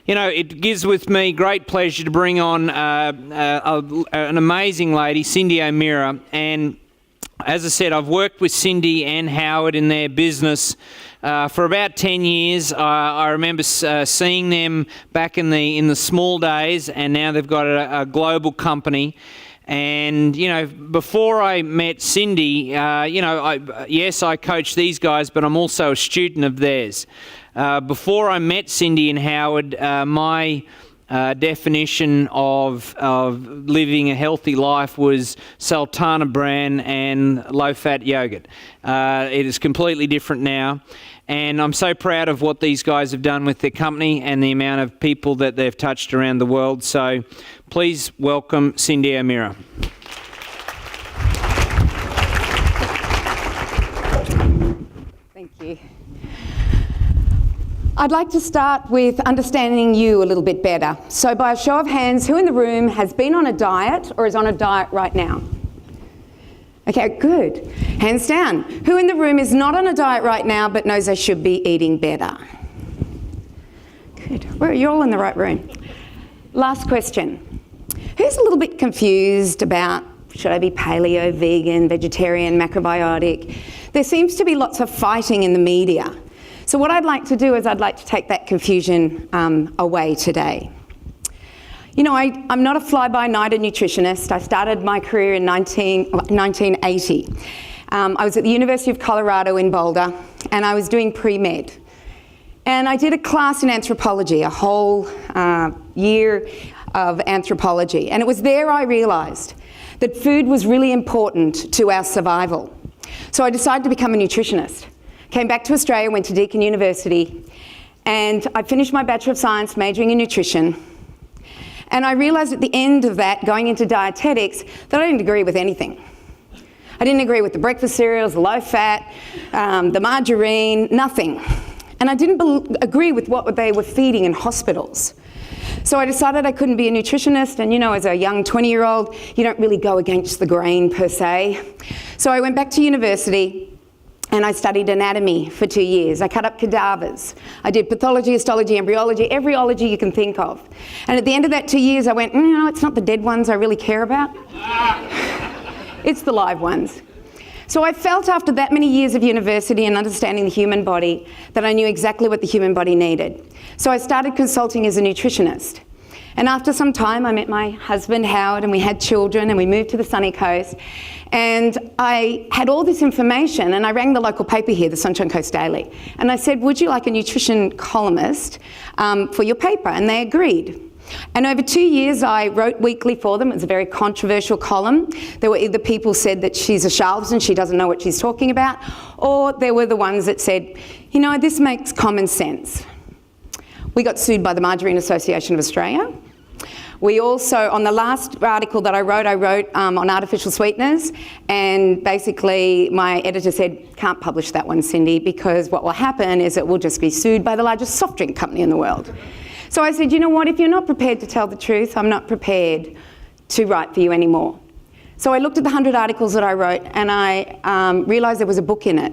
You know, it gives with me great pleasure to bring on an amazing lady, Cyndi O'Meara. And as I said, I've worked with Cyndi and Howard in their business for about 10 years. I remember seeing them back in the small days, and now they've got a global company. And, you know, before I met Cyndi, yes, I coach these guys, but I'm also a student of theirs. Before I met Cyndi and Howard, my definition of living a healthy life was Sultana bran and low-fat yogurt. It is completely different now, and I'm so proud of what these guys have done with their company and the amount of people that they've touched around the world. So please welcome Cyndi O'Meara. Thank you. I'd like to start with understanding you a little bit better. So by a show of hands, who in the room has been on a diet or is on a diet right now? Okay, good. Hands down. Who in the room is not on a diet right now but knows they should be eating better? Good. Well, you're all in the right room. Last question. Who's a little bit confused about should I be paleo, vegan, vegetarian, macrobiotic? There seems to be lots of fighting in the media. So what I'd like to do is I'd like to take that confusion away today. You know, I'm not a fly-by-nighter nutritionist. I started my career in 1980. I was at the University of Colorado in Boulder, and I was doing pre-med. And I did a class in anthropology, a whole year of anthropology. And it was there I realised that food was really important to our survival. So I decided to become a nutritionist. Came back to Australia, went to Deakin University, and I finished my Bachelor of Science majoring in nutrition. And I realised at the end of that, going into dietetics, that I didn't agree with anything. I didn't agree with the breakfast cereals, the low fat, the margarine, nothing. And I didn't agree with what they were feeding in hospitals. So I decided I couldn't be a nutritionist, and you know, as a young 20-year-old, you don't really go against the grain per se. So I went back to university, and I studied anatomy for 2 years. I cut up cadavers. I did pathology, histology, embryology, every ology you can think of. And at the end of that 2 years, I went, you know, it's not the dead ones I really care about. It's the live ones. So I felt after that many years of university and understanding the human body that I knew exactly what the human body needed. So I started consulting as a nutritionist. And after some time, I met my husband, Howard, and we had children, and we moved to the sunny coast. And I had all this information, and I rang the local paper here, the Sunshine Coast Daily. And I said, would you like a nutrition columnist for your paper? And they agreed. And over 2 years, I wrote weekly for them. It was a very controversial column. There were either people said that she's a charlatan, she doesn't know what she's talking about, or there were the ones that said, you know, this makes common sense. We got sued by the Margarine Association of Australia. We also, on the last article that I wrote on artificial sweeteners, and basically my editor said, can't publish that one, Cyndi, because what will happen is it will just be sued by the largest soft drink company in the world. So I said, you know what, if you're not prepared to tell the truth, I'm not prepared to write for you anymore. So I looked at the 100 articles that I wrote, and I realised there was a book in it.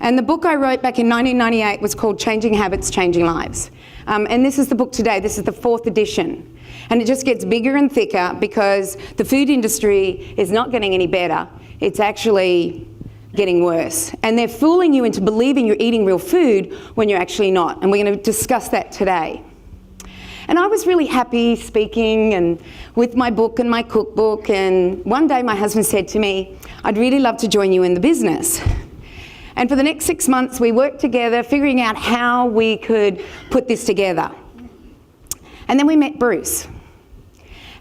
And the book I wrote back in 1998 was called Changing Habits, Changing Lives. And this is the book today. This is the 4th edition. And it just gets bigger and thicker because the food industry is not getting any better. It's actually getting worse. And they're fooling you into believing you're eating real food when you're actually not. And we're going to discuss that today. And I was really happy speaking and with my book and my cookbook. And one day my husband said to me, I'd really love to join you in the business. And for the next 6 months, we worked together, figuring out how we could put this together. And then we met Bruce.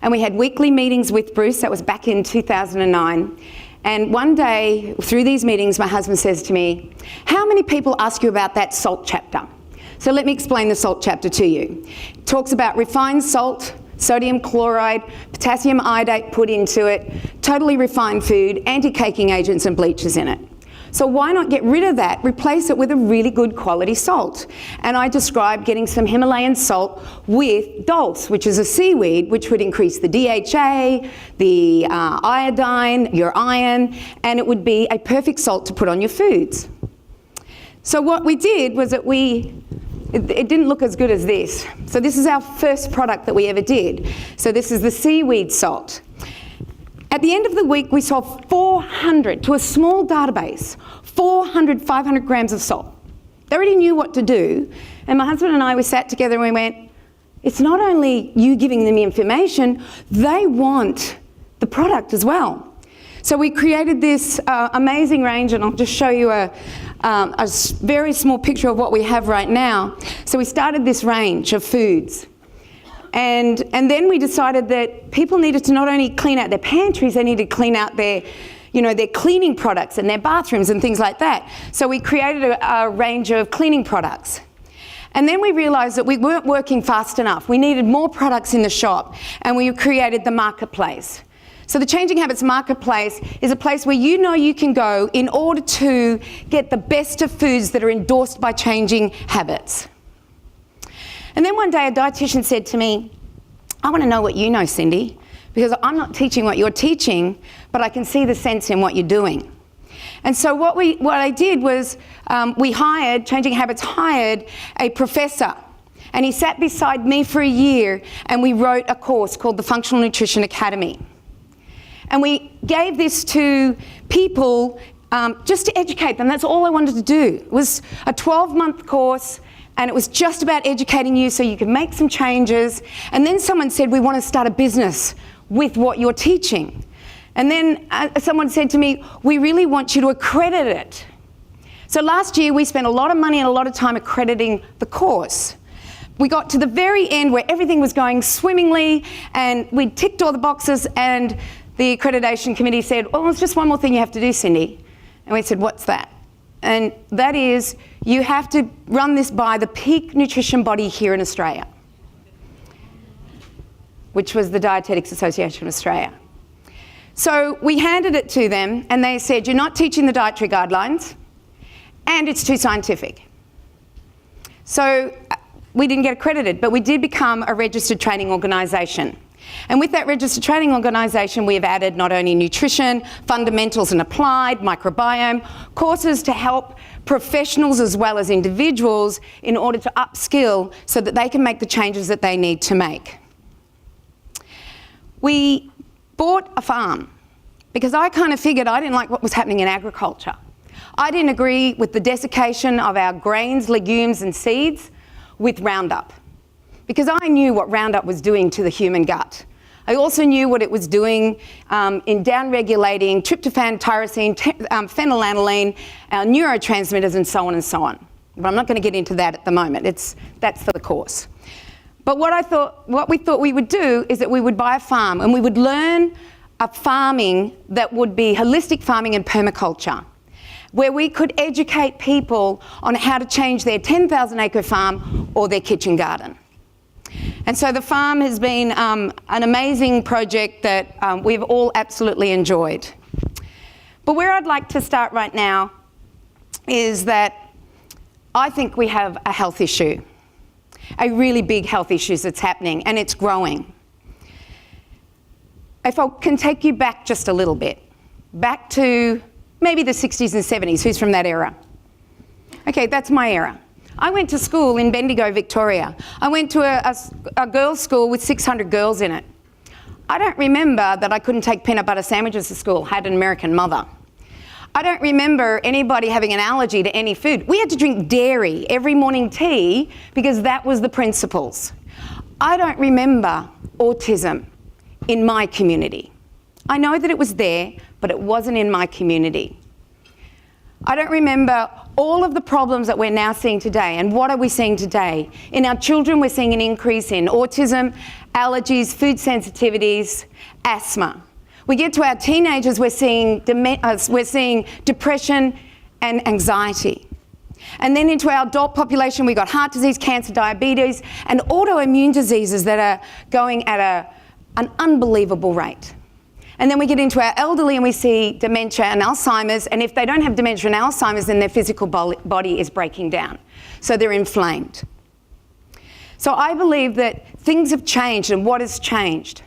And we had weekly meetings with Bruce. That was back in 2009. And one day, through these meetings, my husband says to me, how many people ask you about that salt chapter? So let me explain the salt chapter to you. It talks about refined salt, sodium chloride, potassium iodate put into it, totally refined food, anti-caking agents and bleaches in it. So why not get rid of that, replace it with a really good quality salt? And I described getting some Himalayan salt with dulse, which is a seaweed, which would increase the DHA, the iodine, your iron, and it would be a perfect salt to put on your foods. So what we did was that we it didn't look as good as this. So this is our first product that we ever did. So this is the seaweed salt. At the end of the week, we sold 400, to a small database, 400, 500 grams of salt. They already knew what to do. And my husband and I, we sat together and we went, it's not only you giving them the information, they want the product as well. So we created this amazing range, and I'll just show you a very small picture of what we have right now. So we started this range of foods. And then we decided that people needed to not only clean out their pantries, they needed to clean out their cleaning products and their bathrooms and things like that. So we created a range of cleaning products. And then we realised that we weren't working fast enough. We needed more products in the shop, and we created the marketplace. So the Changing Habits Marketplace is a place where you can go in order to get the best of foods that are endorsed by changing habits. And then one day a dietitian said to me, I want to know what you know, Cyndi, because I'm not teaching what you're teaching, but I can see the sense in what you're doing. And so what I did was Changing Habits hired a professor, and he sat beside me for a year, and we wrote a course called the Functional Nutrition Academy. And we gave this to people just to educate them. That's all I wanted to do. It was a 12-month course, and it was just about educating you so you could make some changes. And then someone said, we want to start a business with what you're teaching. And then someone said to me, we really want you to accredit it. So last year we spent a lot of money and a lot of time accrediting the course. We got to the very end where everything was going swimmingly, and we ticked all the boxes, and the accreditation committee said, well, there's just one more thing you have to do, Cyndi. And we said, what's that? And that is, you have to run this by the peak nutrition body here in Australia, which was the Dietetics Association of Australia. So we handed it to them, and they said, you're not teaching the dietary guidelines, and it's too scientific. So we didn't get accredited, but we did become a registered training organisation. And with that registered training organisation, we have added not only nutrition, fundamentals and applied, microbiome, courses to help professionals as well as individuals in order to upskill so that they can make the changes that they need to make. We bought a farm because I kind of figured I didn't like what was happening in agriculture. I didn't agree with the desiccation of our grains, legumes and seeds with Roundup, because I knew what Roundup was doing to the human gut. I also knew what it was doing in downregulating tryptophan, tyrosine, phenylalanine, neurotransmitters and so on and so on. But I'm not going to get into that at the moment. That's for the course. But what we thought we would do is that we would buy a farm and we would learn a farming that would be holistic farming and permaculture, where we could educate people on how to change their 10,000 acre farm or their kitchen garden. And so the farm has been an amazing project that we've all absolutely enjoyed. But where I'd like to start right now is that I think we have a health issue, a really big health issue that's happening, and it's growing. If I can take you back just a little bit, back to maybe the 60s and 70s, who's from that era? Okay, that's my era. I went to school in Bendigo, Victoria. I went to a girls' school with 600 girls in it. I don't remember that I couldn't take peanut butter sandwiches to school, had an American mother. I don't remember anybody having an allergy to any food. We had to drink dairy every morning tea because that was the principles. I don't remember autism in my community. I know that it was there, but it wasn't in my community. I don't remember all of the problems that we're now seeing today. And what are we seeing today? In our children, we're seeing an increase in autism, allergies, food sensitivities, asthma. We get to our teenagers, we're seeing depression and anxiety. And then into our adult population, we've got heart disease, cancer, diabetes, and autoimmune diseases that are going at an unbelievable rate. And then we get into our elderly and we see dementia and Alzheimer's, and if they don't have dementia and Alzheimer's, then their physical body is breaking down. So they're inflamed. So I believe that things have changed, and what has changed?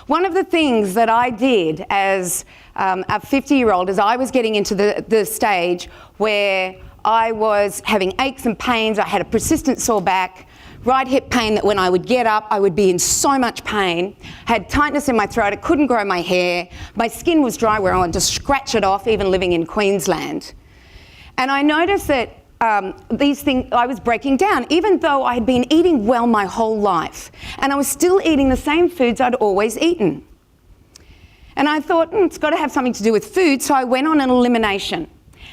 One of the things that I did as a 50-year-old is I was getting into the stage where I was having aches and pains. I had a persistent sore back, right hip pain that when I would get up, I would be in so much pain. Had tightness in my throat. I couldn't grow my hair. My skin was dry where I wanted to scratch it off, even living in Queensland. And I noticed that these things, I was breaking down, even though I had been eating well my whole life. And I was still eating the same foods I'd always eaten. And I thought, it's got to have something to do with food. So I went on an elimination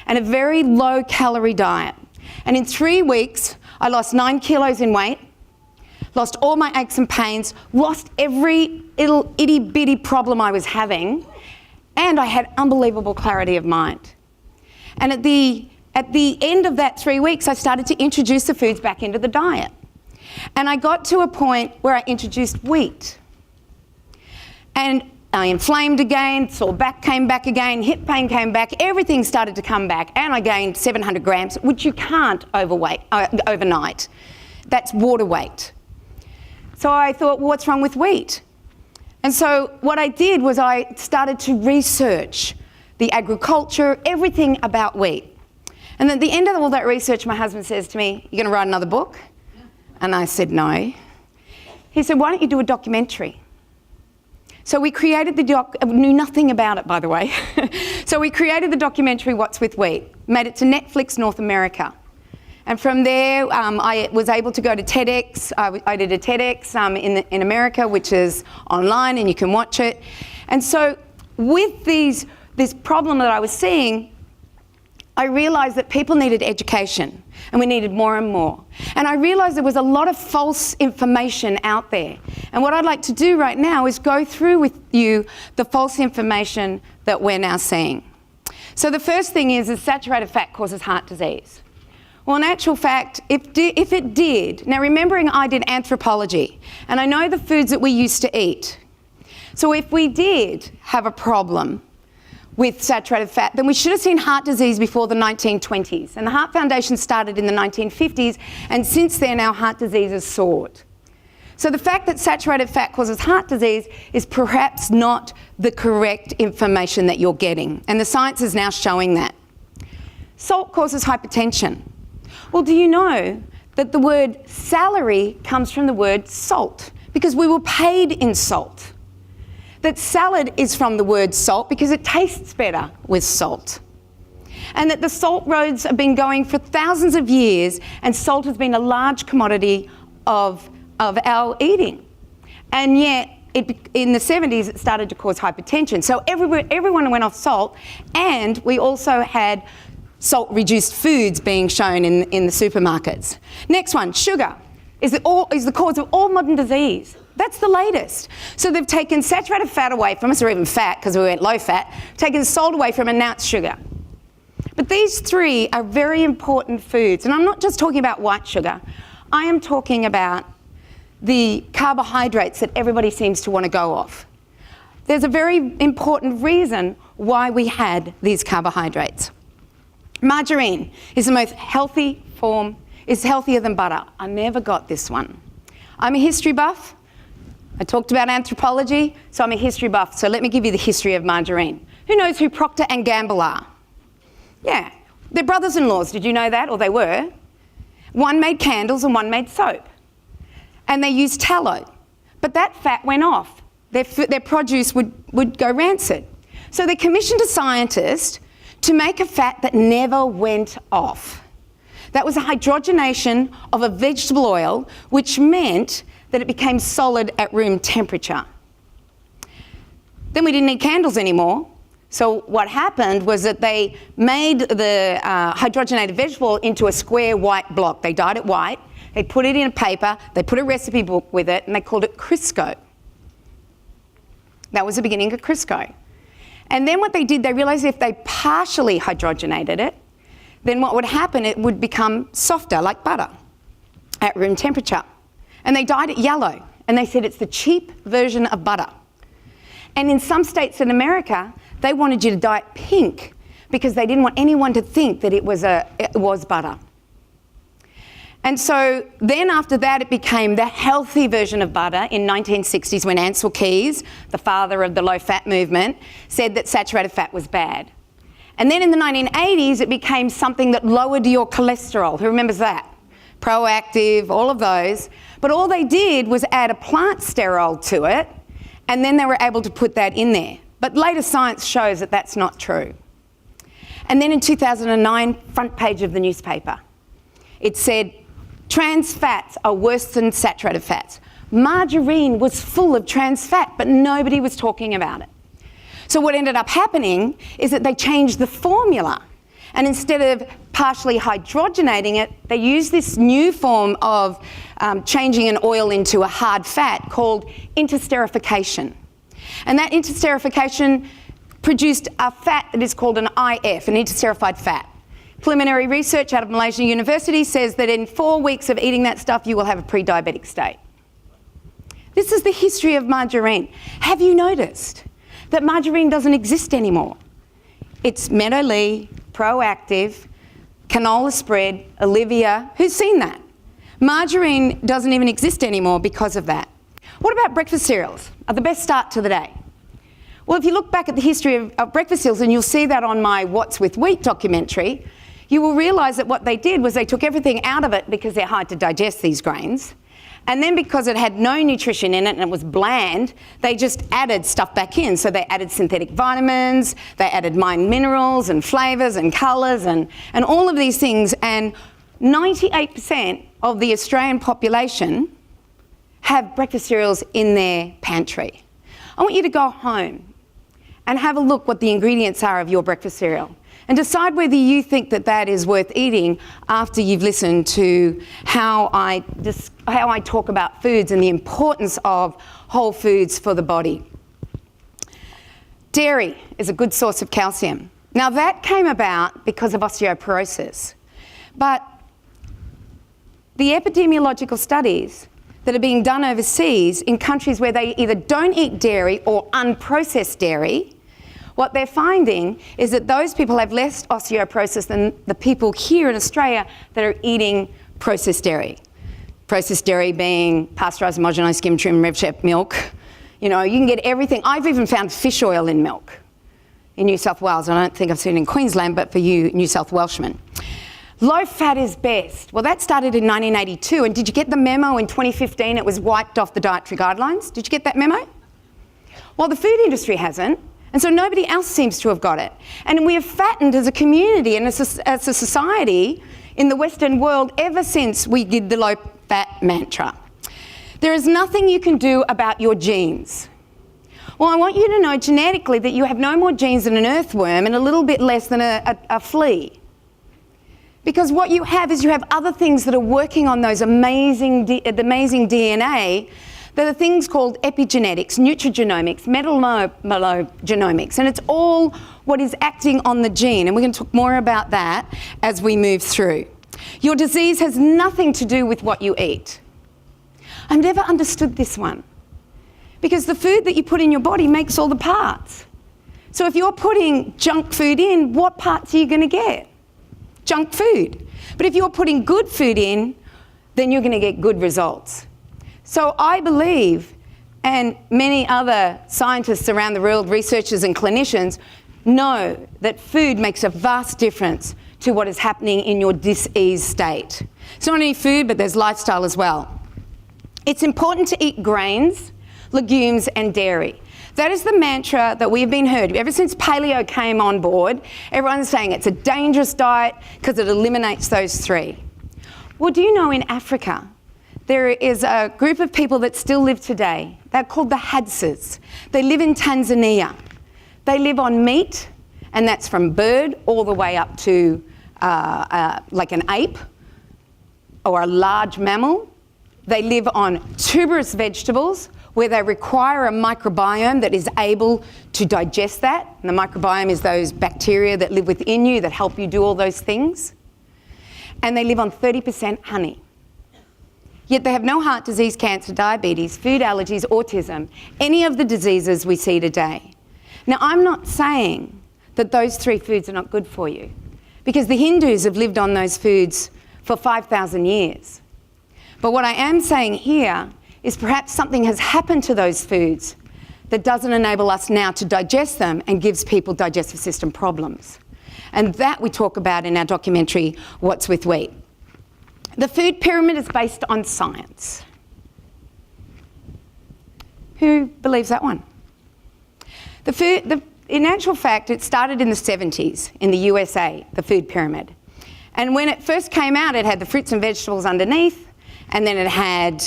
and a very low calorie diet. And in 3 weeks, I lost 9 kilos in weight, lost all my aches and pains, lost every little itty bitty problem I was having, and I had unbelievable clarity of mind. And at the end of that 3 weeks, I started to introduce the foods back into the diet. And I got to a point where I introduced wheat. And I inflamed again, sore back came back again, hip pain came back, everything started to come back, and I gained 700 grams, which you can't overnight. That's water weight. So I thought, well, what's wrong with wheat? And so what I did was I started to research the agriculture, everything about wheat. And at the end of all that research, my husband says to me, "You're going to write another book?" And I said, "No." He said, "Why don't you do a documentary?" So we created the knew nothing about it, by the way. So we created the documentary, What's with Wheat, made it to Netflix North America. And from there, I was able to go to TEDx. I did a TEDx in America, which is online and you can watch it. And so with this problem that I was seeing, I realised that people needed education and we needed more and more. And I realised there was a lot of false information out there. And what I'd like to do right now is go through with you the false information that we're now seeing. So the first thing is saturated fat causes heart disease. Well, in actual fact, if it did, now remembering I did anthropology and I know the foods that we used to eat. So if we did have a problem with saturated fat, then we should have seen heart disease before the 1920s. And the Heart Foundation started in the 1950s, and since then our heart disease has soared. So the fact that saturated fat causes heart disease is perhaps not the correct information that you're getting, and the science is now showing that. Salt causes hypertension. Well, do you know that the word salary comes from the word salt? Because we were paid in salt. That salad is from the word salt because it tastes better with salt. And that the salt roads have been going for thousands of years, and salt has been a large commodity of our eating. And yet, in the 70s, it started to cause hypertension. So everyone went off salt, and we also had salt-reduced foods being shown in the supermarkets. Next one, sugar is the cause of all modern disease. That's the latest. So they've taken saturated fat away from us, or even fat, because we went low fat, taken salt away from, and now it's sugar. But these three are very important foods. And I'm not just talking about white sugar. I am talking about the carbohydrates that everybody seems to want to go off. There's a very important reason why we had these carbohydrates. Margarine is the most healthy form, is healthier than butter. I never got this one. I'm a history buff. I talked about anthropology, so I'm a history buff. So let me give you the history of margarine. Who knows who Procter and Gamble are? Yeah, they're brothers-in-laws. Did you know that? Or they were. One made candles and one made soap. And they used tallow. But that fat went off. Their produce would go rancid. So they commissioned a scientist to make a fat that never went off. That was a hydrogenation of a vegetable oil, which meant that it became solid at room temperature. Then we didn't need candles anymore. So what happened was that they made the hydrogenated vegetable oil into a square white block. They dyed it white, they put it in a paper, they put a recipe book with it, and they called it Crisco. That was the beginning of Crisco. And then what they did, they realized if they partially hydrogenated it, then what would happen, it would become softer, like butter, at room temperature. And they dyed it yellow, and they said it's the cheap version of butter. And in some states in America, they wanted you to dye it pink because they didn't want anyone to think that it was butter. And so then after that, it became the healthy version of butter in 1960s when Ancel Keys, the father of the low-fat movement, said that saturated fat was bad. And then in the 1980s, it became something that lowered your cholesterol. Who remembers that? Proactive, all of those. But all they did was add a plant sterol to it, and then they were able to put that in there. But later science shows that that's not true. And then in 2009, front page of the newspaper, it said, trans fats are worse than saturated fats. Margarine was full of trans fat, but nobody was talking about it. So what ended up happening is that they changed the formula. And instead of partially hydrogenating it, they used this new form of changing an oil into a hard fat called interesterification. And that interesterification produced a fat that is called an IF, an interesterified fat. Preliminary research out of Malaysian University says that in 4 weeks of eating that stuff, you will have a pre-diabetic state. This is the history of margarine. Have you noticed that margarine doesn't exist anymore? It's Meadow Lee, Proactive, canola spread, Olivia. Who's seen that? Margarine doesn't even exist anymore because of that. What about breakfast cereals? Are the best start to the day? Well, if you look back at the history of breakfast cereals, and you'll see that on my What's with Wheat documentary, you will realise that what they did was they took everything out of it because they're hard to digest, these grains. And then because it had no nutrition in it and it was bland, they just added stuff back in. So they added synthetic vitamins, they added mined minerals and flavours and colours and all of these things. And 98% of the Australian population have breakfast cereals in their pantry. I want you to go home and have a look what the ingredients are of your breakfast cereal and decide whether you think that that is worth eating after you've listened to how I talk about foods and the importance of whole foods for the body. Dairy is a good source of calcium. Now that came about because of osteoporosis, but the epidemiological studies that are being done overseas in countries where they either don't eat dairy or unprocessed dairy, what they're finding is that those people have less osteoporosis than the people here in Australia that are eating processed dairy. Processed dairy being pasteurised, homogenised, skim trim, rev shep milk. You know, you can get everything. I've even found fish oil in milk in New South Wales. I don't think I've seen it in Queensland, but for you New South Welshmen. Low fat is best. Well, that started in 1982, and did you get the memo in 2015? It was wiped off the dietary guidelines. Did you get that memo? Well, the food industry hasn't. And so nobody else seems to have got it. And we have fattened as a community and as a society in the Western world ever since we did the low-fat mantra. There is nothing you can do about your genes. Well, I want you to know genetically that you have no more genes than an earthworm and a little bit less than a flea. Because what you have is you have other things that are working on those amazing DNA. There are things called epigenetics, nutrigenomics, metagenomics, and it's all what is acting on the gene. And we're going to talk more about that as we move through. Your disease has nothing to do with what you eat. I've never understood this one. Because the food that you put in your body makes all the parts. So if you're putting junk food in, what parts are you going to get? Junk food. But if you're putting good food in, then you're going to get good results. So I believe, and many other scientists around the world, researchers and clinicians, know that food makes a vast difference to what is happening in your disease state. It's not only food, but there's lifestyle as well. It's important to eat grains, legumes and dairy. That is the mantra that we've been heard. Ever since paleo came on board, everyone's saying it's a dangerous diet because it eliminates those three. Well, do you know in Africa, there is a group of people that still live today. They're called the Hadses. They live in Tanzania. They live on meat, and that's from bird all the way up to like an ape or a large mammal. They live on tuberous vegetables where they require a microbiome that is able to digest that. And the microbiome is those bacteria that live within you that help you do all those things. And they live on 30% honey. Yet they have no heart disease, cancer, diabetes, food allergies, autism, any of the diseases we see today. Now, I'm not saying that those three foods are not good for you, because the Hindus have lived on those foods for 5,000 years. But what I am saying here is perhaps something has happened to those foods that doesn't enable us now to digest them and gives people digestive system problems. And that we talk about in our documentary, What's with Wheat. The food pyramid is based on science. Who believes that one? In actual fact, it started in the 70s in the USA, the food pyramid. And when it first came out, it had the fruits and vegetables underneath, and then it had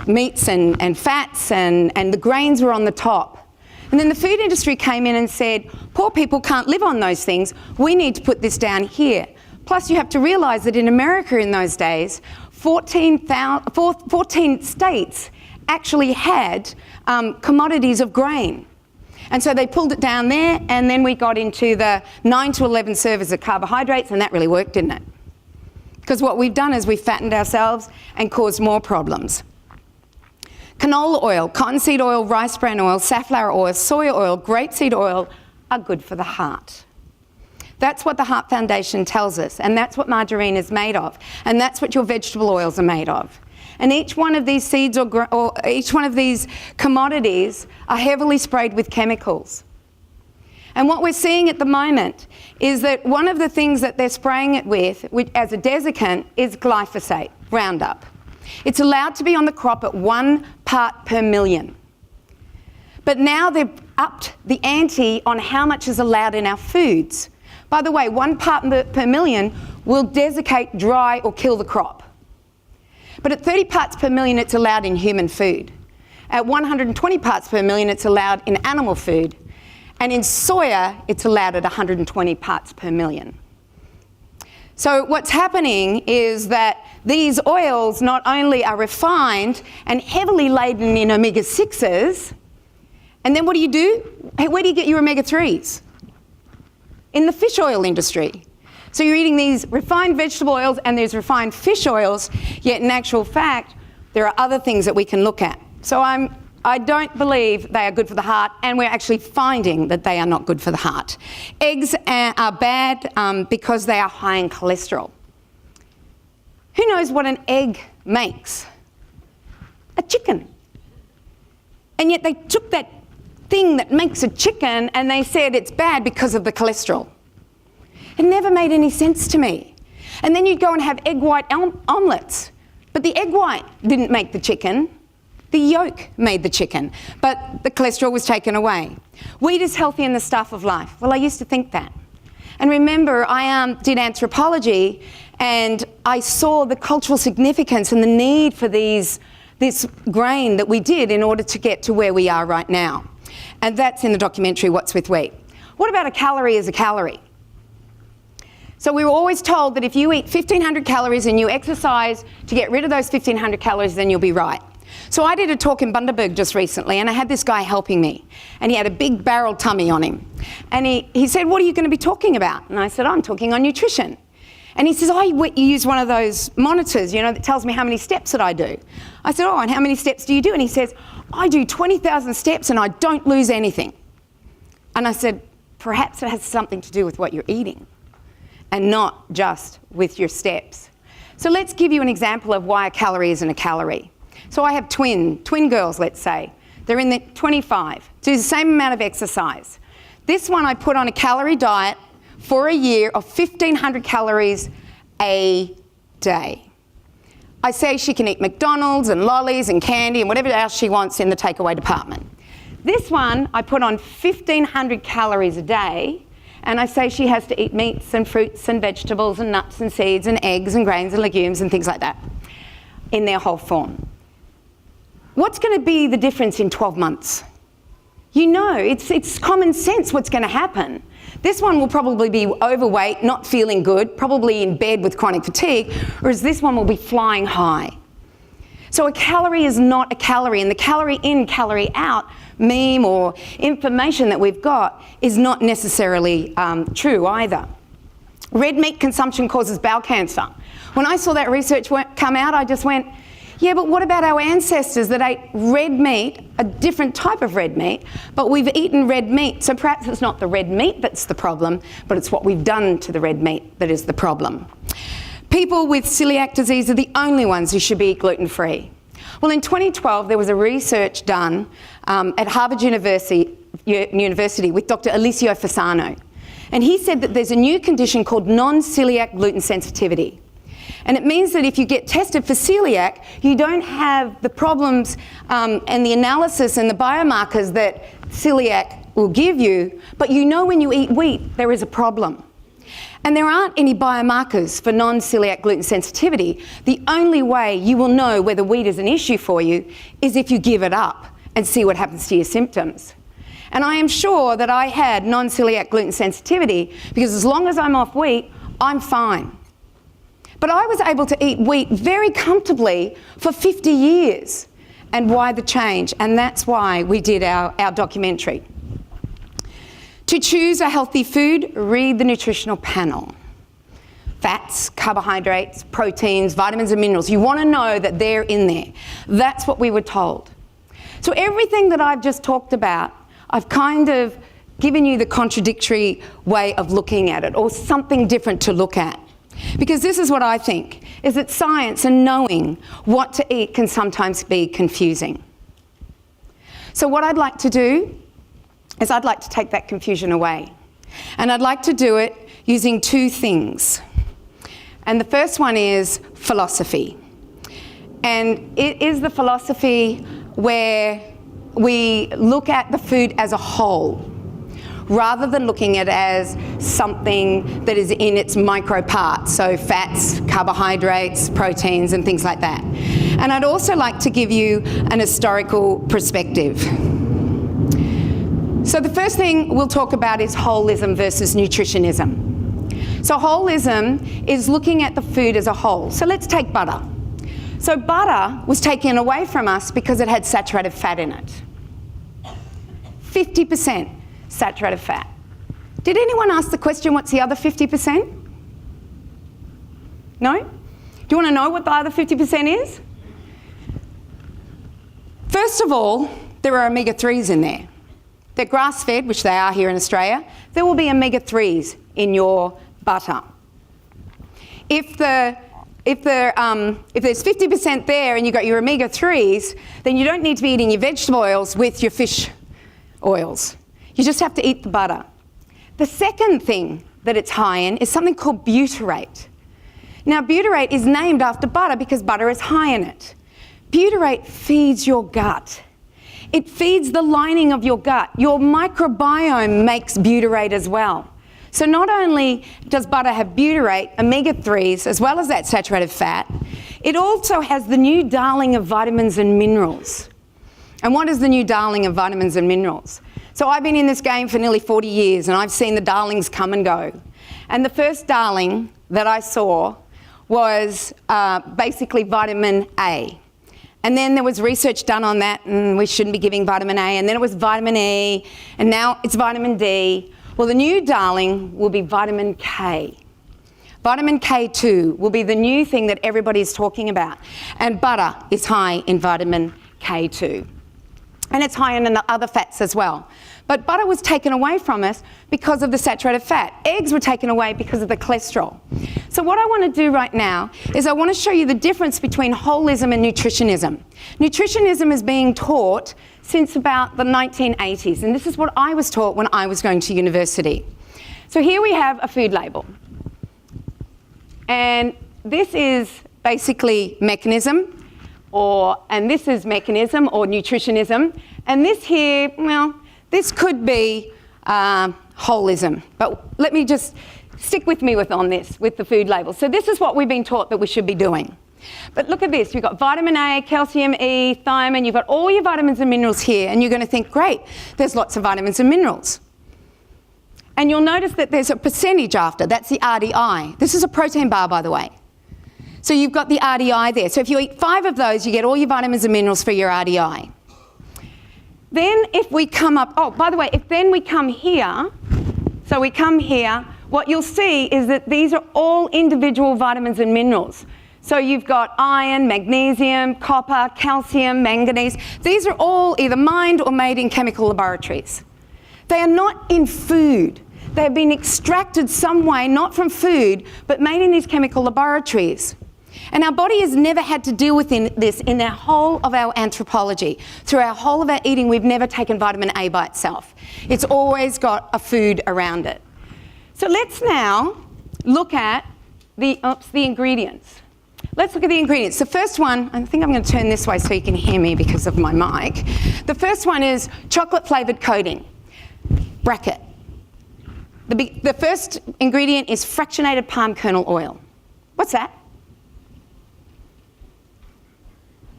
meats and fats, and the grains were on the top. And then the food industry came in and said, poor people can't live on those things, we need to put this down here. Plus you have to realise that in America in those days, 14 states actually had commodities of grain. And so they pulled it down there, and then we got into the 9 to 11 servers of carbohydrates, and that really worked, didn't it? Because what we've done is we've fattened ourselves and caused more problems. Canola oil, cottonseed oil, rice bran oil, safflower oil, soy oil, grapeseed oil are good for the heart. That's what the Heart Foundation tells us, and that's what margarine is made of, and that's what your vegetable oils are made of. And each one of these seeds or each one of these commodities are heavily sprayed with chemicals. And what we're seeing at the moment is that one of the things that they're spraying it with as a desiccant is glyphosate, Roundup. It's allowed to be on the crop at 1 part per million. But now they've upped the ante on how much is allowed in our foods. By the way, 1 part per million will desiccate, dry, or kill the crop. But at 30 parts per million, it's allowed in human food. At 120 parts per million, it's allowed in animal food. And in soya, it's allowed at 120 parts per million. So what's happening is that these oils not only are refined and heavily laden in omega-6s, and then what do you do? Hey, where do you get your omega-3s? In the fish oil industry. So you're eating these refined vegetable oils and there's refined fish oils, yet in actual fact, there are other things that we can look at. So I don't believe they are good for the heart, and we're actually finding that they are not good for the heart. Eggs are bad because they are high in cholesterol. Who knows what an egg makes? A chicken. And yet they took that thing that makes a chicken and they said it's bad because of the cholesterol. It never made any sense to me. And then you'd go and have egg white omelettes. But the egg white didn't make the chicken. The yolk made the chicken. But the cholesterol was taken away. Wheat is healthy in the stuff of life. Well, I used to think that. And remember, I did anthropology, and I saw the cultural significance and the need for this grain that we did in order to get to where we are right now. And that's in the documentary, What's with Wheat. What about a calorie is a calorie? So we were always told that if you eat 1,500 calories and you exercise to get rid of those 1,500 calories, then you'll be right. So I did a talk in Bundaberg just recently, and I had this guy helping me, and he had a big barrel tummy on him. And he said, what are you going to be talking about? And I said, I'm talking on nutrition. And he says, oh, you use one of those monitors, you know, that tells me how many steps that I do. I said, oh, and how many steps do you do? And he says, I do 20,000 steps and I don't lose anything. And I said, perhaps it has something to do with what you're eating and not just with your steps. So let's give you an example of why a calorie isn't a calorie. So I have twin girls, let's say. They're in the 25, do the same amount of exercise. This one I put on a calorie diet for a year of 1,500 calories a day. I say she can eat McDonald's and lollies and candy and whatever else she wants in the takeaway department. This one I put on 1,500 calories a day, and I say she has to eat meats and fruits and vegetables and nuts and seeds and eggs and grains and legumes and things like that in their whole form. What's going to be the difference in 12 months? You know, it's common sense what's going to happen. This one will probably be overweight, not feeling good, probably in bed with chronic fatigue, whereas this one will be flying high. So a calorie is not a calorie, and the calorie in, calorie out meme or information that we've got is not necessarily true either. Red meat consumption causes bowel cancer. When I saw that research come out, I just went, yeah, but what about our ancestors that ate red meat, a different type of red meat, but we've eaten red meat, so perhaps it's not the red meat that's the problem, but it's what we've done to the red meat that is the problem. People with celiac disease are the only ones who should be gluten-free. Well, in 2012, there was a research done at Harvard University with Dr. Alessio Fasano. And he said that there's a new condition called non-celiac gluten sensitivity. And it means that if you get tested for celiac, you don't have the problems and the analysis and the biomarkers that celiac will give you, but you know when you eat wheat, there is a problem. And there aren't any biomarkers for non-celiac gluten sensitivity. The only way you will know whether wheat is an issue for you is if you give it up and see what happens to your symptoms. And I am sure that I had non-celiac gluten sensitivity because as long as I'm off wheat, I'm fine. But I was able to eat wheat very comfortably for 50 years. And why the change? And that's why we did our documentary. To choose a healthy food, read the nutritional panel. Fats, carbohydrates, proteins, vitamins and minerals. You want to know that they're in there. That's what we were told. So everything that I've just talked about, I've kind of given you the contradictory way of looking at it, or something different to look at. Because this is what I think, is that science and knowing what to eat can sometimes be confusing. So what I'd like to do is I'd like to take that confusion away. And I'd like to do it using two things. And the first one is philosophy. And it is the philosophy where we look at the food as a whole, rather than looking at it as something that is in its micro parts, so fats, carbohydrates, proteins, and things like that. And I'd also like to give you an historical perspective. So the first thing we'll talk about is holism versus nutritionism. So holism is looking at the food as a whole. So let's take butter. So butter was taken away from us because it had saturated fat in it. 50% saturated fat. Did anyone ask the question, what's the other 50%? No? Do you want to know what the other 50% is? First of all, there are omega-3s in there. They're grass-fed, which they are here in Australia. There will be omega-3s in your butter. If there's 50% there and you've got your omega-3s, then you don't need to be eating your vegetable oils with your fish oils. You just have to eat the butter. The second thing that it's high in is something called butyrate. Now, butyrate is named after butter because butter is high in it. Butyrate feeds your gut. It feeds the lining of your gut. Your microbiome makes butyrate as well. So not only does butter have butyrate, omega-3s, as well as that saturated fat, it also has the new darling of vitamins and minerals. And what is the new darling of vitamins and minerals? So I've been in this game for nearly 40 years and I've seen the darlings come and go. And the first darling that I saw was basically vitamin A. And then there was research done on that, and we shouldn't be giving vitamin A. And then it was vitamin E, and now it's vitamin D. Well, the new darling will be vitamin K. Vitamin K2 will be the new thing that everybody's talking about. And butter is high in vitamin K2. And it's high in other fats as well. But butter was taken away from us because of the saturated fat. Eggs were taken away because of the cholesterol. So what I want to do right now is I want to show you the difference between holism and nutritionism. Nutritionism is being taught since about the 1980s, and this is what I was taught when I was going to university. So here we have a food label. And this is basically mechanism, and this is mechanism or nutritionism. And this here, well, this could be holism, but let me just stick with me with the food label. So this is what we've been taught that we should be doing. But look at this, you've got vitamin A, calcium, E, thiamine, you've got all your vitamins and minerals here, and you're going to think, great, there's lots of vitamins and minerals. And you'll notice that there's a percentage after, that's the RDI. This is a protein bar, by the way. So you've got the RDI there. So if you eat 5 of those, you get all your vitamins and minerals for your RDI. Then if we come up, oh, by the way, if then we come here, so we come here, what you'll see is that these are all individual vitamins and minerals. So you've got iron, magnesium, copper, calcium, manganese. These are all either mined or made in chemical laboratories. They are not in food. They have been extracted some way, not from food, but made in these chemical laboratories. And our body has never had to deal with this in the whole of our anthropology. Through our whole of our eating, we've never taken vitamin A by itself. It's always got a food around it. So let's now look at the ingredients. Let's look at the ingredients. The first one, I think I'm going to turn this way so you can hear me because of my mic. The first one is chocolate flavoured coating. Bracket. The first ingredient is fractionated palm kernel oil. What's that?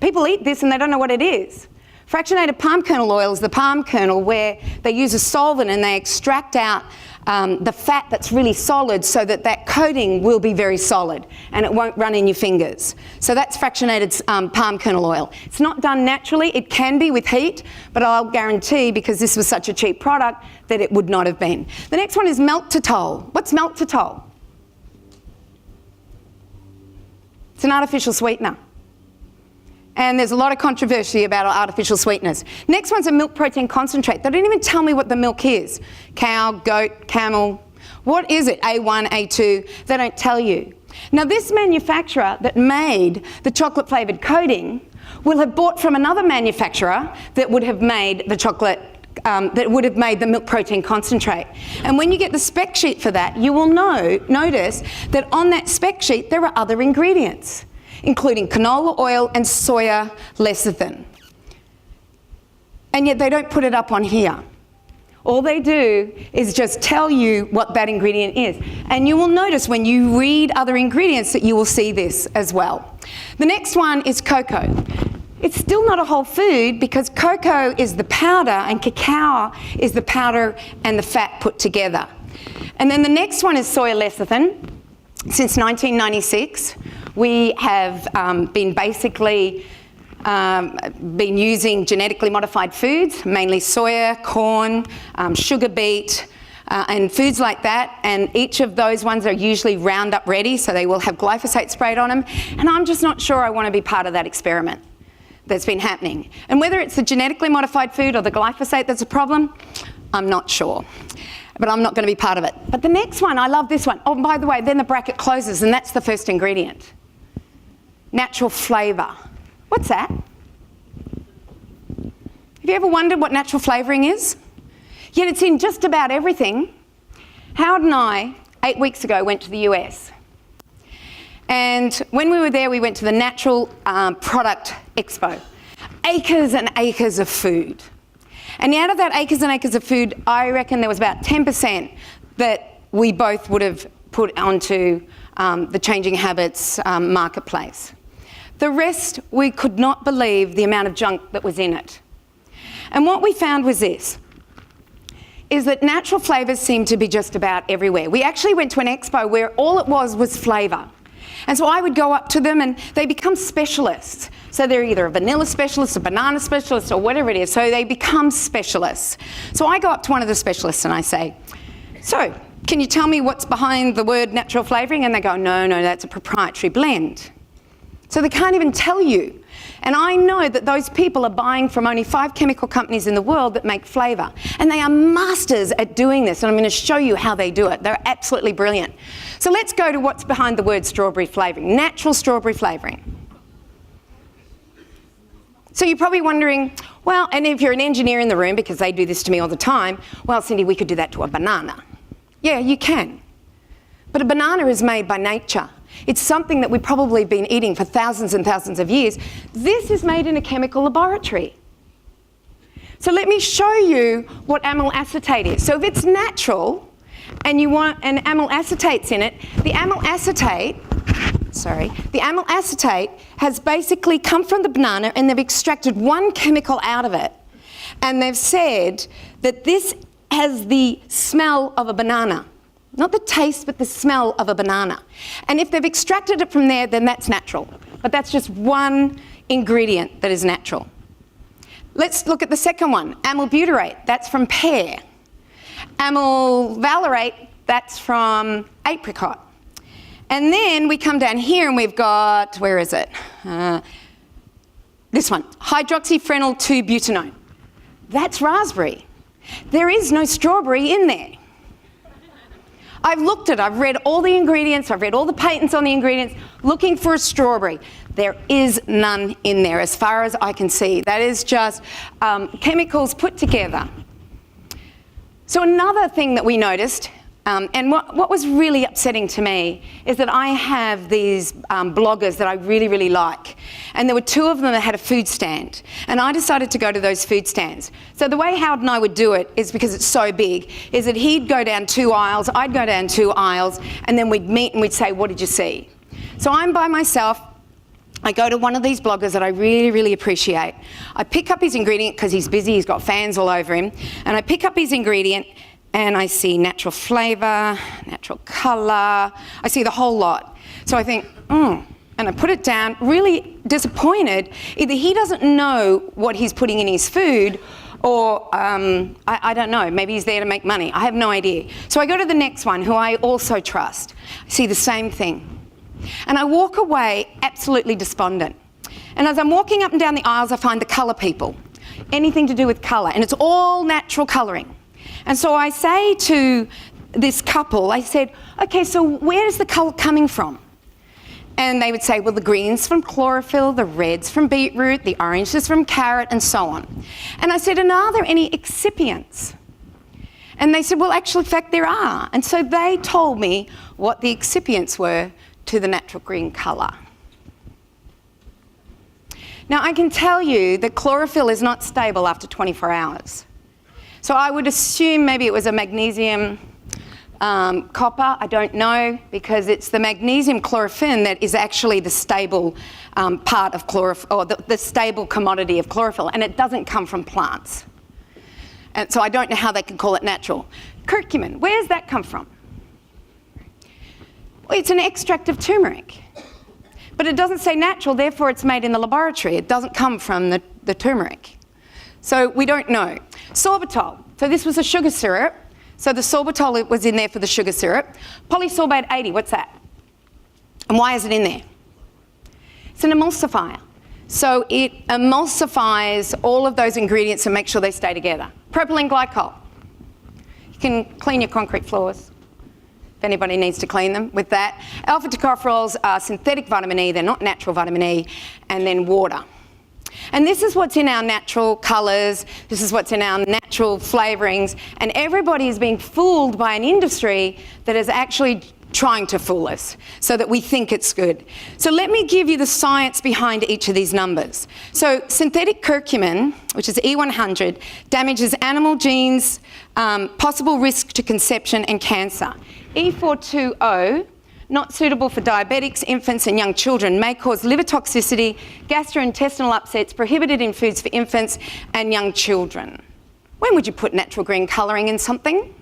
People eat this and they don't know what it is. Fractionated palm kernel oil is the palm kernel where they use a solvent and they extract out the fat that's really solid so that that coating will be very solid and it won't run in your fingers. So that's fractionated palm kernel oil. It's not done naturally. It can be with heat, but I'll guarantee, because this was such a cheap product, that it would not have been. The next one is maltitol. What's maltitol? It's an artificial sweetener. And there's a lot of controversy about artificial sweeteners. Next one's a milk protein concentrate. They don't even tell me what the milk is. Cow, goat, camel. What is it? A1, A2? They don't tell you. Now this manufacturer that made the chocolate flavoured coating will have bought from another manufacturer that would have made the chocolate that would have made the milk protein concentrate. And when you get the spec sheet for that, you will notice that on that spec sheet there are other ingredients, including canola oil and soya lecithin. And yet they don't put it up on here. All they do is just tell you what that ingredient is. And you will notice when you read other ingredients that you will see this as well. The next one is cocoa. It's still not a whole food because cocoa is the powder and cacao is the powder and the fat put together. And then the next one is soya lecithin. Since 1996, we have been using genetically modified foods, mainly soya, corn, sugar beet, and foods like that. And each of those ones are usually Roundup ready, so they will have glyphosate sprayed on them. And I'm just not sure I want to be part of that experiment that's been happening. And whether it's the genetically modified food or the glyphosate that's a problem, I'm not sure. But I'm not going to be part of it. But the next one, I love this one. Oh, by the way, then the bracket closes, and that's the first ingredient. Natural flavour. What's that? Have you ever wondered what natural flavouring is? Yet it's in just about everything. Howard and I, 8 weeks ago, went to the US. And when we were there, we went to the Natural Product Expo. Acres and acres of food. And out of that acres and acres of food, I reckon there was about 10% that we both would have put onto the Changing Habits marketplace. The rest, we could not believe the amount of junk that was in it. And what we found was this, is that natural flavours seem to be just about everywhere. We actually went to an expo where all it was flavour. And so I would go up to them and they become specialists. So they're either a vanilla specialist, a banana specialist, or whatever it is. So they become specialists. So I go up to one of the specialists and I say, so can you tell me what's behind the word natural flavouring? And they go, no, that's a proprietary blend. So they can't even tell you. And I know that those people are buying from only 5 chemical companies in the world that make flavour. And they are masters at doing this. And I'm going to show you how they do it. They're absolutely brilliant. So let's go to what's behind the word strawberry flavouring. Natural strawberry flavouring. So you're probably wondering, well, and if you're an engineer in the room, because they do this to me all the time, well, Cyndi, we could do that to a banana. Yeah, you can. But a banana is made by nature. It's something that we've probably been eating for thousands and thousands of years. This is made in a chemical laboratory. So let me show you what amyl acetate is. So if it's natural and you want an amyl acetate's in it, the amyl acetate has basically come from the banana and they've extracted one chemical out of it. And they've said that this has the smell of a banana. Not the taste, but the smell of a banana. And if they've extracted it from there, then that's natural. But that's just one ingredient that is natural. Let's look at the second one, amyl butyrate. That's from pear. Amyl valerate, that's from apricot. And then we come down here and we've got, where is it? This one, hydroxyphenyl 2-butanone. That's raspberry. There is no strawberry in there. I've looked at it, I've read all the ingredients, I've read all the patents on the ingredients, looking for a strawberry. There is none in there as far as I can see. That is just chemicals put together. So another thing that we noticed And what was really upsetting to me is that I have these bloggers that I really, really like. And there were two of them that had a food stand. And I decided to go to those food stands. So the way Howard and I would do it is, because it's so big, is that he'd go down 2 aisles, I'd go down 2 aisles, and then we'd meet and we'd say, what did you see? So I'm by myself. I go to one of these bloggers that I really, really appreciate. I pick up his ingredient because he's busy, he's got fans all over him. And I pick up his ingredient and I see natural flavour, natural colour, I see the whole lot. So I think, and I put it down, really disappointed. Either he doesn't know what he's putting in his food, or I don't know, maybe he's there to make money. I have no idea. So I go to the next one, who I also trust. I see the same thing. And I walk away absolutely despondent. And as I'm walking up and down the aisles, I find the colour people. Anything to do with colour, and it's all natural colouring. And so I say to this couple, I said, okay, so where is the colour coming from? And they would say, well, the green's from chlorophyll, the red's from beetroot, the orange is from carrot, and so on. And I said, and are there any excipients? And they said, well, actually, in fact, there are. And so they told me what the excipients were to the natural green colour. Now, I can tell you that chlorophyll is not stable after 24 hours. So I would assume maybe it was a magnesium copper, I don't know, because it's the magnesium chlorophyll that is actually the stable part of chlorophyll, or the stable commodity of chlorophyll, and it doesn't come from plants. And so I don't know how they can call it natural. Curcumin, where does that come from? Well, it's an extract of turmeric. But it doesn't say natural, therefore it's made in the laboratory. It doesn't come from the turmeric. So we don't know. Sorbitol. So this was a sugar syrup. So the sorbitol was in there for the sugar syrup. Polysorbate 80, what's that? And why is it in there? It's an emulsifier. So it emulsifies all of those ingredients and makes sure they stay together. Propylene glycol. You can clean your concrete floors, if anybody needs to clean them with that. Alpha tocopherols are synthetic vitamin E, they're not natural vitamin E, and then water. And this is what's in our natural colours, this is what's in our natural flavourings, and everybody is being fooled by an industry that is actually trying to fool us so that we think it's good. So let me give you the science behind each of these numbers. So synthetic curcumin, which is E100, damages animal genes, possible risk to conception and cancer. E420, not suitable for diabetics, infants and young children, may cause liver toxicity, gastrointestinal upsets, prohibited in foods for infants and young children. When would you put natural green colouring in something?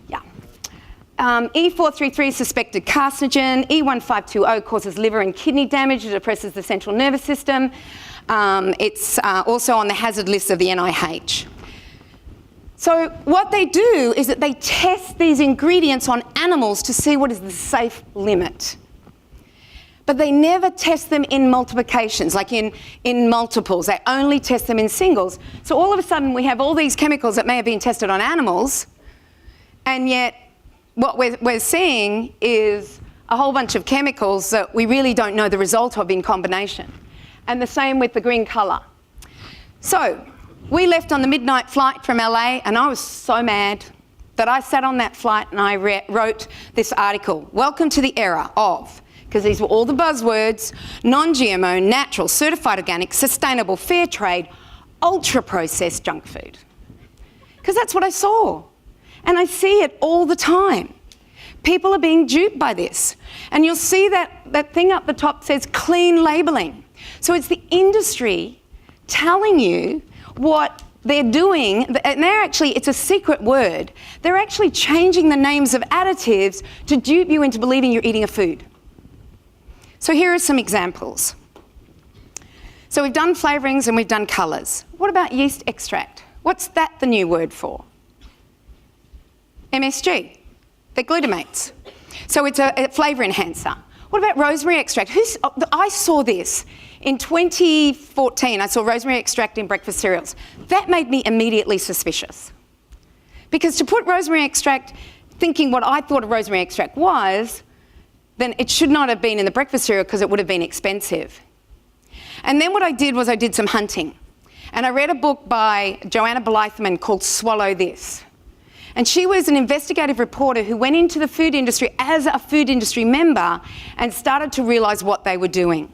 Yeah. E433 suspected carcinogen. E1520 causes liver and kidney damage. It depresses the central nervous system. It's also on the hazard list of the NIH. So what they do is that they test these ingredients on animals to see what is the safe limit. But they never test them in multiplications, like in multiples. They only test them in singles. So all of a sudden we have all these chemicals that may have been tested on animals, and yet what we're seeing is a whole bunch of chemicals that we really don't know the result of in combination. And the same with the green colour. So we left on the midnight flight from LA, and I was so mad that I sat on that flight and I wrote this article, Welcome to the Era of, because these were all the buzzwords, non-GMO, natural, certified organic, sustainable, fair trade, ultra-processed junk food. Because that's what I saw. And I see it all the time. People are being duped by this. And you'll see that thing up the top says clean labelling. So it's the industry telling you what they're doing, and it's a secret word. They're actually changing the names of additives to dupe you into believing you're eating a food. So here are some examples. So we've done flavourings and we've done colours. What about yeast extract? What's that the new word for? MSG. They're glutamates. So it's a flavour enhancer. What about rosemary extract? I saw this. In 2014, I saw rosemary extract in breakfast cereals. That made me immediately suspicious. Because to put rosemary extract, thinking what I thought a rosemary extract was, then it should not have been in the breakfast cereal because it would have been expensive. And then what I did was I did some hunting. And I read a book by Joanna Blythman called Swallow This. And she was an investigative reporter who went into the food industry as a food industry member and started to realise what they were doing.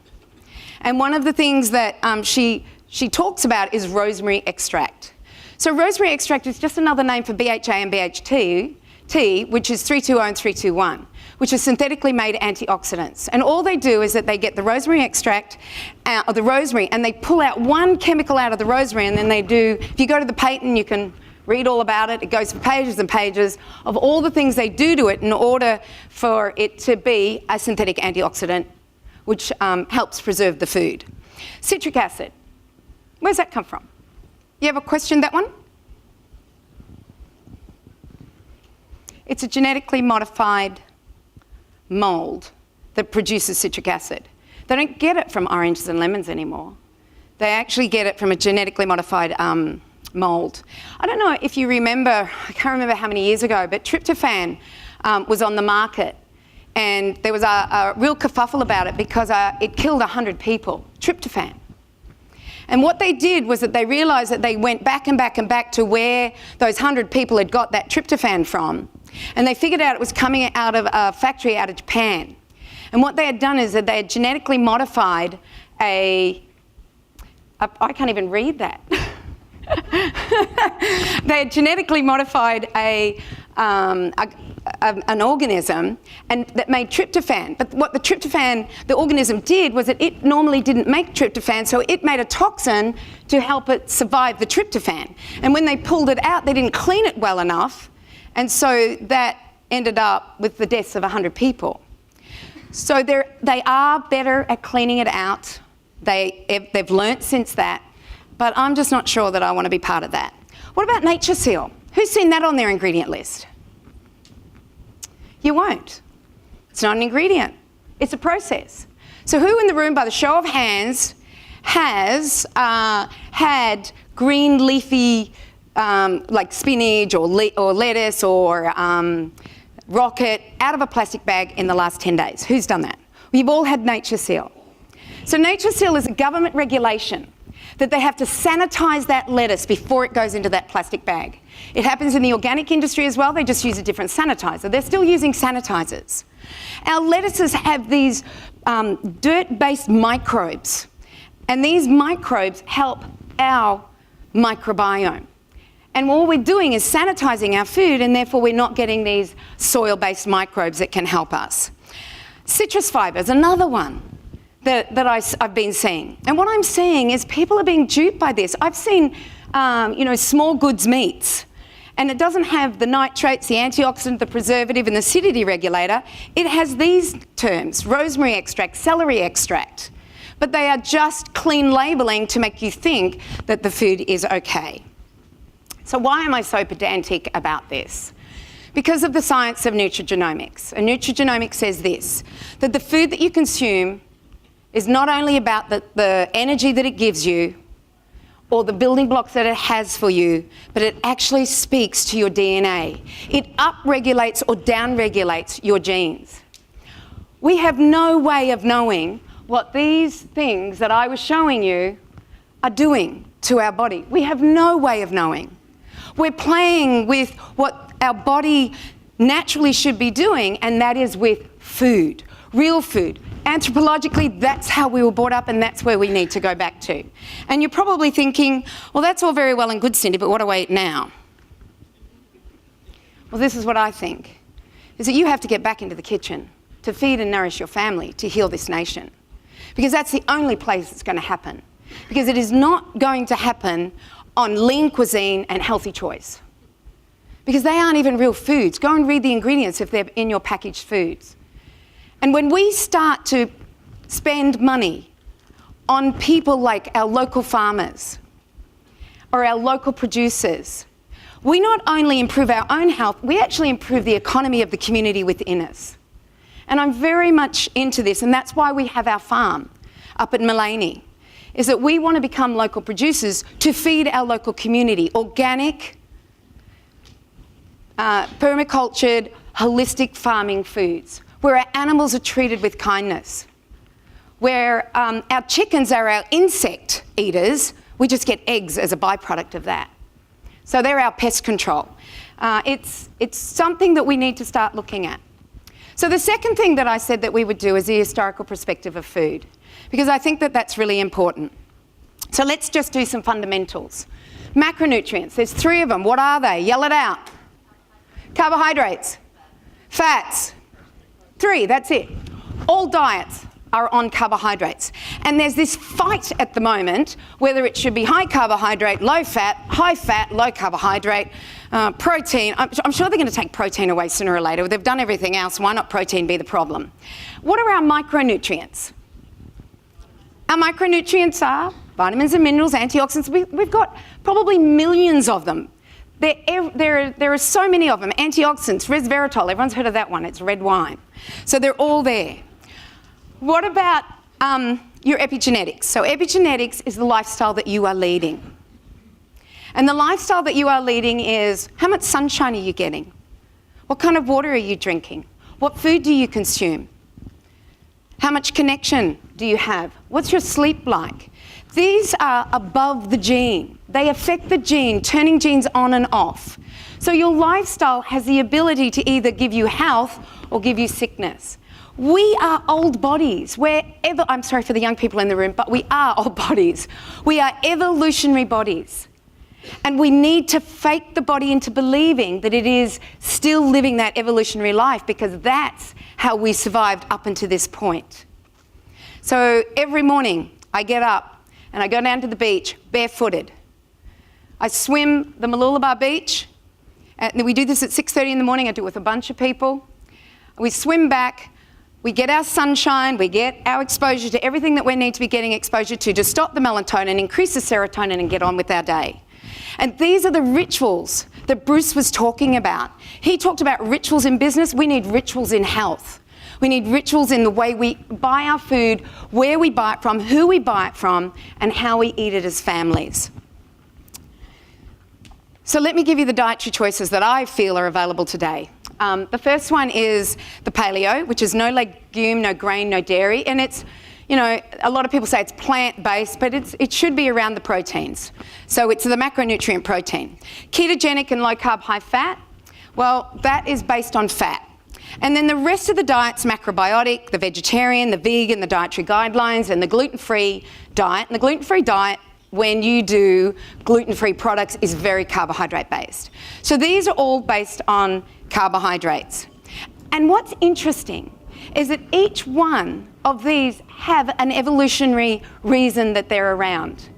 And one of the things that she talks about is rosemary extract. So rosemary extract is just another name for BHA and BHT, which is 3,2-O and 3,2-1, which are synthetically made antioxidants. And all they do is that they get the rosemary extract out of the rosemary and they pull out one chemical out of the rosemary, and then they do, if you go to the patent, you can read all about it. It goes for pages and pages of all the things they do to it in order for it to be a synthetic antioxidant, which helps preserve the food. Citric acid, where's that come from? You ever questioned that one? It's a genetically modified mould that produces citric acid. They don't get it from oranges and lemons anymore. They actually get it from a genetically modified mould. I don't know if you remember, I can't remember how many years ago, but tryptophan was on the market, and there was a real kerfuffle about it because it killed 100 people, tryptophan. And what they did was that they realised that they went back and back and back to where those 100 people had got that tryptophan from, and they figured out it was coming out of a factory out of Japan. And what they had done is that they had genetically modified I can't even read that. They had genetically modified an organism and that made tryptophan. But what the organism did was that it normally didn't make tryptophan, so it made a toxin to help it survive the tryptophan. And when they pulled it out, they didn't clean it well enough, and so that ended up with the deaths of 100 people. So they are better at cleaning it out. They've learnt since that, but I'm just not sure that I want to be part of that. What about Nature Seal? Who's seen that on their ingredient list? You won't. It's not an ingredient. It's a process. So who in the room, by the show of hands, has had green leafy, like spinach or lettuce or rocket out of a plastic bag in the last 10 days? Who's done that? We've all had Nature Seal. So Nature Seal is a government regulation that they have to sanitise that lettuce before it goes into that plastic bag. It happens in the organic industry as well. They just use a different sanitizer. They're still using sanitizers. Our lettuces have these dirt-based microbes, and these microbes help our microbiome. And all we're doing is sanitizing our food, and therefore we're not getting these soil-based microbes that can help us. Citrus fibre is another one that I've been seeing. And what I'm seeing is people are being duped by this. I've seen, small goods meats, and it doesn't have the nitrates, the antioxidant, the preservative, and the acidity regulator. It has these terms: rosemary extract, celery extract. But they are just clean labelling to make you think that the food is okay. So why am I so pedantic about this? Because of the science of nutrigenomics. And nutrigenomics says this, that the food that you consume is not only about the energy that it gives you or the building blocks that it has for you, but it actually speaks to your DNA. It upregulates or downregulates your genes. We have no way of knowing what these things that I was showing you are doing to our body. We have no way of knowing. We're playing with what our body naturally should be doing, and that is with food, real food. Anthropologically, that's how we were brought up, and that's where we need to go back to. And you're probably thinking, well, that's all very well and good, Cyndi, but what do I eat now? Well, this is what I think, is that you have to get back into the kitchen to feed and nourish your family, to heal this nation. Because that's the only place it's going to happen. Because it is not going to happen on lean cuisine and healthy choice. Because they aren't even real foods. Go and read the ingredients if they're in your packaged foods. And when we start to spend money on people like our local farmers or our local producers, we not only improve our own health, we actually improve the economy of the community within us. And I'm very much into this, and that's why we have our farm up at Mullaney, is that we want to become local producers to feed our local community. Organic, permacultured, holistic farming foods, where our animals are treated with kindness, where our chickens are our insect eaters. We just get eggs as a byproduct of that. So they're our pest control. It's something that we need to start looking at. So the second thing that I said that we would do is the historical perspective of food, because I think that that's really important. So let's just do some fundamentals. Macronutrients, there's 3 of them. What are they? Yell it out. Carbohydrates, fats, 3, that's it. All diets are on carbohydrates. And there's this fight at the moment whether it should be high carbohydrate, low fat, low carbohydrate, protein. I'm sure they're going to take protein away sooner or later. They've done everything else. Why not protein be the problem? What are our micronutrients? Our micronutrients are vitamins and minerals, antioxidants. We've got probably millions of them. There are so many of them. Antioxidants, resveratrol, everyone's heard of that one. It's red wine. So they're all there. What about your epigenetics? So epigenetics is the lifestyle that you are leading. And the lifestyle that you are leading is how much sunshine are you getting? What kind of water are you drinking? What food do you consume? How much connection do you have? What's your sleep like? These are above the gene. They affect the gene, turning genes on and off. So your lifestyle has the ability to either give you health or give you sickness. We are old bodies. I'm sorry for the young people in the room, but we are old bodies. We are evolutionary bodies. And we need to fake the body into believing that it is still living that evolutionary life, because that's how we survived up until this point. So every morning I get up and I go down to the beach barefooted. I swim the Mooloolaba beach. And we do this at 6:30 in the morning. I do it with a bunch of people. We swim back. We get our sunshine, we get our exposure to everything that we need to be getting exposure to stop the melatonin, increase the serotonin, and get on with our day. And these are the rituals that Bruce was talking about. He talked about rituals in business. We need rituals in health. We need rituals in the way we buy our food, where we buy it from, who we buy it from, and how we eat it as families. So let me give you the dietary choices that I feel are available today. The first one is the paleo, which is no legume, no grain, no dairy. And it's, a lot of people say it's plant-based, but it should be around the proteins. So it's the macronutrient protein. Ketogenic and low-carb, high-fat, well, that is based on fat. And then the rest of the diet's macrobiotic, the vegetarian, the vegan, the dietary guidelines, and the gluten-free diet. And the gluten-free diet, when you do gluten-free products, is very carbohydrate-based. So these are all based on carbohydrates. And what's interesting is that each one of these have an evolutionary reason that they're around.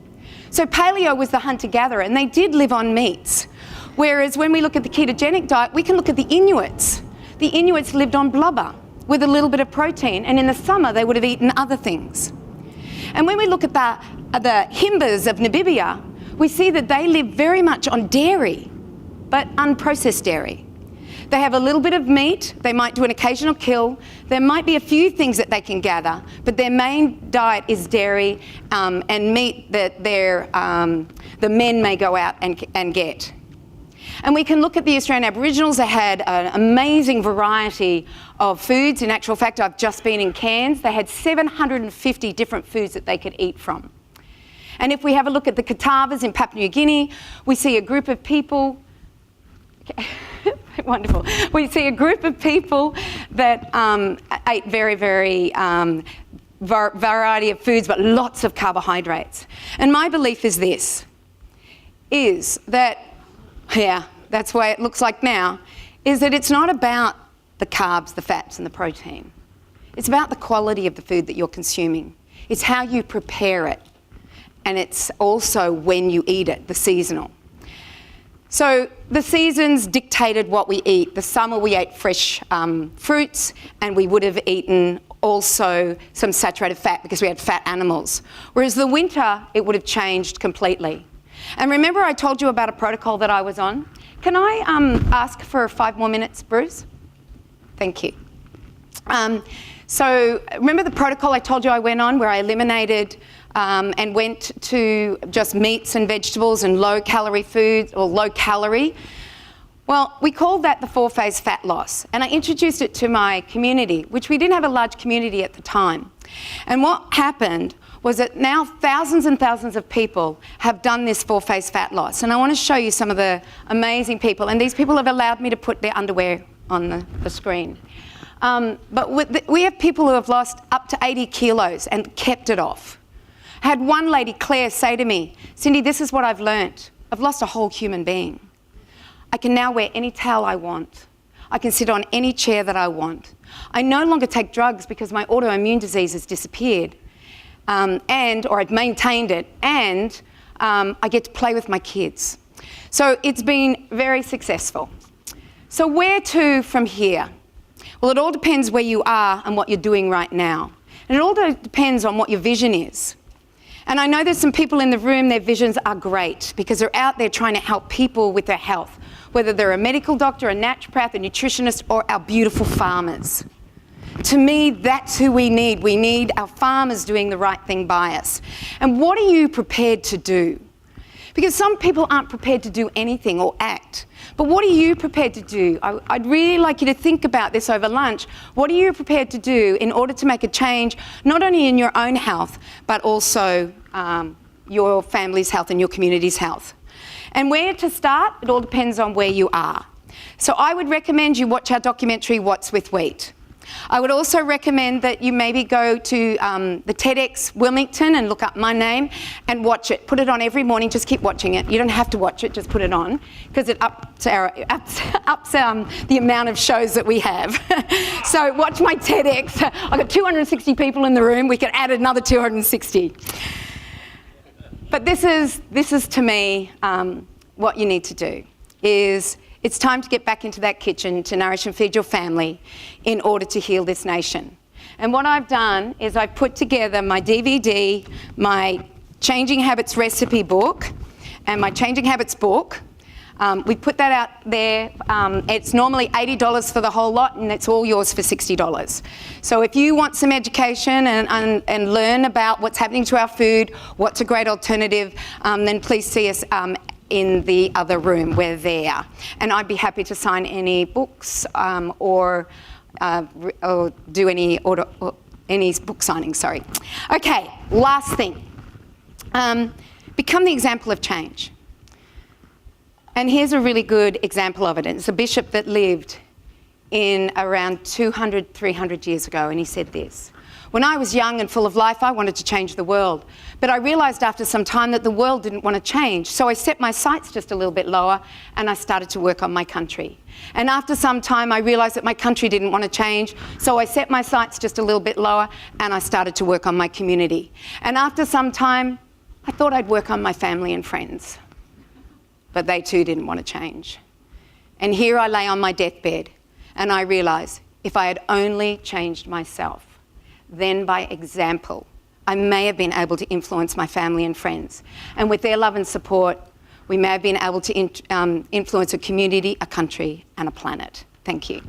So paleo was the hunter-gatherer, and they did live on meats. Whereas when we look at the ketogenic diet, we can look at the Inuits. The Inuits lived on blubber with a little bit of protein, and in the summer they would have eaten other things. And when we look at the Himbas of Namibia, we see that they live very much on dairy, but unprocessed dairy. They have a little bit of meat, they might do an occasional kill, there might be a few things that they can gather, but their main diet is dairy and meat that the men may go out and get. And we can look at the Australian Aboriginals. They had an amazing variety of foods. In actual fact, I've just been in Cairns. They had 750 different foods that they could eat from. And if we have a look at the Catawbas in Papua New Guinea, we see a group of people wonderful. We see a group of people that ate very, very variety of foods, but lots of carbohydrates. And my belief is this, is that, that's the way it looks like now, is that it's not about the carbs, the fats, and the protein. It's about the quality of the food that you're consuming. It's how you prepare it. And it's also when you eat it, the seasonal. So the seasons dictated what we eat. The summer we ate fresh fruits, and we would have eaten also some saturated fat because we had fat animals. Whereas the winter, it would have changed completely. And remember I told you about a protocol that I was on? Can I ask for 5 more minutes, Bruce? Thank you. So remember the protocol I told you I went on where I eliminated and went to just meats and vegetables and low-calorie foods, or low-calorie? Well, we called that the 4-phase fat loss, and I introduced it to my community, which we didn't have a large community at the time. And what happened was that now thousands and thousands of people have done this four-phase fat loss. And I want to show you some of the amazing people. And these people have allowed me to put their underwear on the screen. But we have people who have lost up to 80 kilos and kept it off. I had one lady, Claire, say to me, "Cyndi, this is what I've learnt. I've lost a whole human being. I can now wear any towel I want. I can sit on any chair that I want. I no longer take drugs because my autoimmune disease has disappeared, or I've maintained it, and I get to play with my kids." So it's been very successful. So where to from here? Well, it all depends where you are and what you're doing right now. And it all depends on what your vision is. And I know there's some people in the room, their visions are great because they're out there trying to help people with their health, whether they're a medical doctor, a naturopath, a nutritionist, or our beautiful farmers. To me, that's who we need. We need our farmers doing the right thing by us. And what are you prepared to do? Because some people aren't prepared to do anything or act. But what are you prepared to do? I'd really like you to think about this over lunch. What are you prepared to do in order to make a change, not only in your own health, but also your family's health and your community's health? And where to start? It all depends on where you are. So I would recommend you watch our documentary, What's with Wheat. I would also recommend that you maybe go to the TEDx Wilmington and look up my name and watch it. Put it on every morning, just keep watching it. You don't have to watch it, just put it on, because it ups the amount of shows that we have. So watch my TEDx. I've got 260 people in the room. We could add another 260. But this is to me, what you need to do is it's time to get back into that kitchen to nourish and feed your family in order to heal this nation. And what I've done is I've put together my DVD, my Changing Habits recipe book, and my Changing Habits book. We put that out there. It's normally $80 for the whole lot, and it's all yours for $60. So if you want some education and learn about what's happening to our food, what's a great alternative, then please see us in the other room. We're there. And I'd be happy to sign any books or do any book signing, sorry. Okay, last thing. Become the example of change. And here's a really good example of it. It's a bishop that lived in around 200, 300 years ago, and he said this: "When I was young and full of life, I wanted to change the world. But I realised after some time that the world didn't want to change. So I set my sights just a little bit lower and I started to work on my country. And after some time, I realised that my country didn't want to change. So I set my sights just a little bit lower and I started to work on my community. And after some time, I thought I'd work on my family and friends. But they too didn't want to change. And here I lay on my deathbed and I realised if I had only changed myself, then by example, I may have been able to influence my family and friends. And with their love and support, we may have been able to influence a community, a country, and a planet." Thank you.